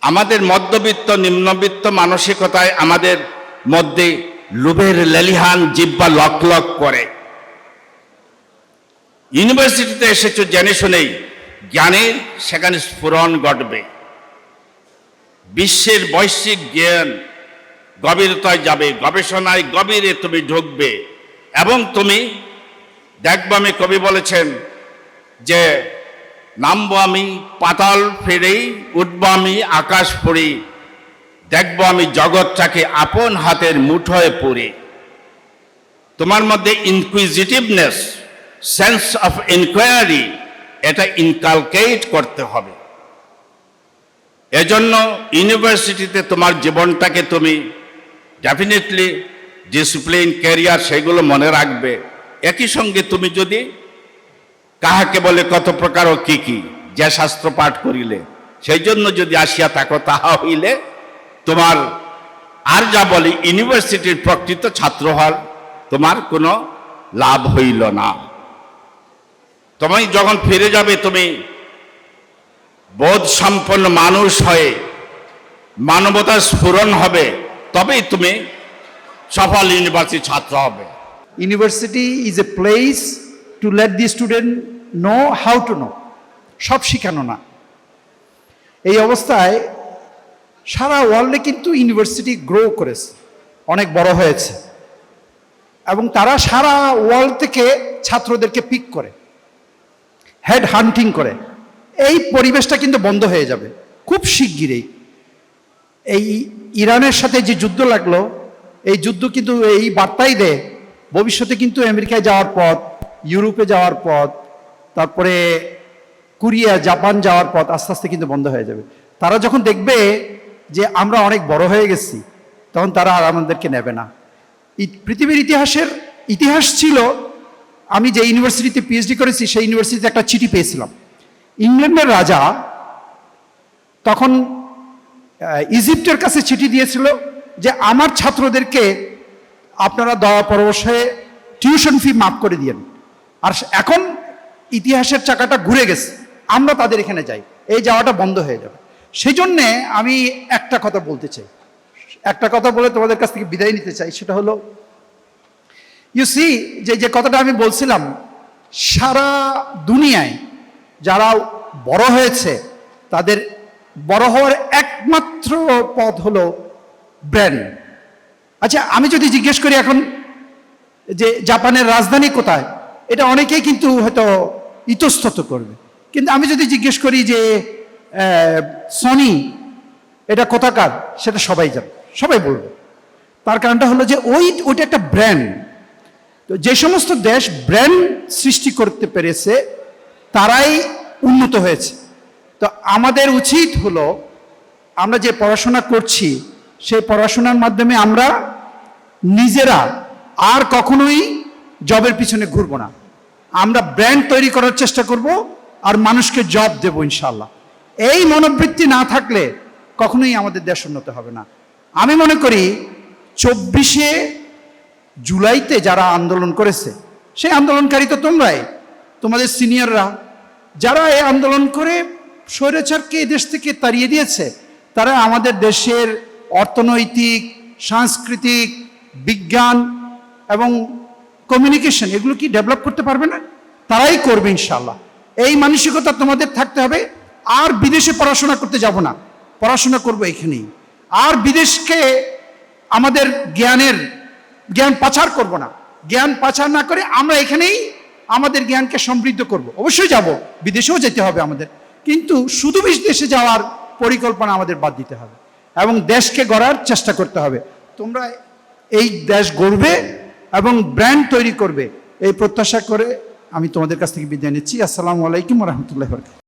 আমাদের মধ্যবিত্ত নিম্নবিত্ত মানসিকতায় আমাদের মধ্যে লোভের লেলিহান জিহ্বা লক লক করে। ইউনিভার্সিটিতে এসেছো জেনে শুনেই জ্ঞানের সেখানে স্ফুরণ ঘটবে, বিশ্বের বৈশ্বিক জ্ঞান গভীরতায় যাবে, গবেষণায় গভীরে তুমি ঢুকবে এবং তুমি দেখবো, আমি কবি বলেছেন যে নামবো আমি পাতাল ফেরেই, উঠবো আমি আকাশ পড়ি, দেখবো আমি জগৎটাকে আপন হাতের মুঠোয় পড়ে। তোমার মধ্যে ইনকুইজিটিভনেস, সেন্স অফ ইনকোয়ারি, এটা ইনকালকেট করতে হবে। এজন্য ইউনিভার্সিটিতে তোমার জীবনটাকে তুমি ডেফিনেটলি ডিসিপ্লিন, ক্যারিয়ার সেগুলো মনে রাখবে। একই সঙ্গে তুমি যদি কাহাকে বলে কত প্রকার ও কি কি, যে শাস্ত্র পাঠ করিলে সেই জন্য যদি আসিয়া থাকো, তাহা হইলে তোমার আর যা বলি ইউনিভার্সিটির প্রকৃত ছাত্র হওয়ার তোমার কোনো লাভ হইল না। তুমি যখন ফিরে যাবে, তুমি বোধ সম্পন্ন মানুষ হয়ে মানবতার স্ফুরণ হবে, তবেই তুমি সফল ইউনিভার্সিটি ছাত্র হবে। University is a place to late the student know how to know. সব শিখানো না। এই অবস্থায় সারা ওয়ার্ল্ডে কিন্তু ইউনিভার্সিটি গ্রো করেছে, অনেক বড় হয়েছে, এবং তারা সারা ওয়ার্ল্ড থেকে ছাত্রদেরকে পিক করে, হেড হান্টিং করে। এই পরিবেশটা কিন্তু বন্ধ হয়ে যাবে খুব শিগগিরই। এই ইরানের সাথে যে যুদ্ধ লাগলো, এই যুদ্ধ কিন্তু এই বার্তাই দেয় ভবিষ্যতে কিন্তু আমেরিকায় যাওয়ার পথ, ইউরোপে যাওয়ার পথ, তারপরে কোরিয়া, জাপান যাওয়ার পথ আস্তে আস্তে কিন্তু বন্ধ হয়ে যাবে। তারা যখন দেখবে যে আমরা অনেক বড় হয়ে গেছি, তখন তারা আর আমাদেরকে নেবে না। পৃথিবীর ইতিহাস ছিল, আমি যে ইউনিভার্সিটিতে পিএইচডি করেছি সেই ইউনিভার্সিটিতে একটা চিঠি পেয়েছিলাম। ইংল্যান্ডের রাজা তখন ইজিপ্টের কাছে চিঠি দিয়েছিল যে আমার ছাত্রদেরকে আপনারা দয়া পরবশে টিউশন ফি মাফ করে দিয়েন। আর এখন ইতিহাসের চাকাটা ঘুরে গেছে, আমরা তাদের এখানে যাই, এই যাওয়াটা বন্ধ হয়ে যাবে। সেই জন্যে আমি একটা কথা বলতে চাই, একটা কথা বলে তোমাদের কাছ থেকে বিদায় নিতে চাই। সেটা হলো, ইউ সি, যে কথাটা আমি বলছিলাম, সারা দুনিয়ায় যারা বড় হয়েছে তাদের বড় হওয়ার একমাত্র পথ হলো ব্রেন। আচ্ছা, আমি যদি জিজ্ঞেস করি এখন যে জাপানের রাজধানী কোথায়, এটা অনেকেই কিন্তু হয়তো ইতস্তত করবে। কিন্তু আমি যদি জিজ্ঞেস করি যে সনি এটা কোথাকার, সেটা সবাই জানে, সবাই বলবে। তার কারণটা হলো যে ওইটা একটা ব্র্যান্ড। তো যে সমস্ত দেশ ব্র্যান্ড সৃষ্টি করতে পেরেছে তারাই উন্নত হয়েছে। তো আমাদের উচিত হলো, আমরা যে পড়াশোনা করছি সেই পড়াশোনার মাধ্যমে আমরা নিজেরা আর কখনোই জবের পিছনে ঘুরবো না। আমরা ব্র্যান্ড তৈরি করার চেষ্টা করব আর মানুষকে জব দেব ইনশাল্লাহ। এই মনোবৃত্তি না থাকলে কখনোই আমাদের দেশ উন্নত হবে না। আমি মনে করি 24শে জুলাইতে যারা আন্দোলন করেছে, সেই আন্দোলনকারী তো তোমরাই, তোমাদের সিনিয়ররা, যারা এই আন্দোলন করে স্বৈরাচারকে দেশ থেকে তাড়িয়ে দিয়েছে, তারা আমাদের দেশের অর্থনৈতিক, সাংস্কৃতিক, বিজ্ঞান এবং কমিউনিকেশন এগুলো কি ডেভেলপ করতে পারবে না? তারাই করবে ইনশাল্লাহ। এই মানসিকতা তোমাদের থাকতে হবে। আর বিদেশে পড়াশোনা করতে যাব না, পড়াশোনা করব এখানেই। আর বিদেশকে আমাদের জ্ঞান পাচার করব না, জ্ঞান পাচার না করে আমরা এখানেই আমাদের জ্ঞানকে সমৃদ্ধ করব। অবশ্যই যাব, বিদেশেও যেতে হবে আমাদের, কিন্তু শুধু বিদেশে যাওয়ার পরিকল্পনা আমাদের বাদ দিতে হবে এবং দেশকে গড়ার চেষ্টা করতে হবে। তোমরা এই দেশ গড়বে এবং ব্র্যান্ড তৈরি করবে, এই প্রত্যাশা করে আমি তোমাদের কাছ থেকে বিদায় নিচ্ছি। আসসালামু আলাইকুম ওয়া রাহমাতুল্লাহি ওয়া বারাকাতুহু।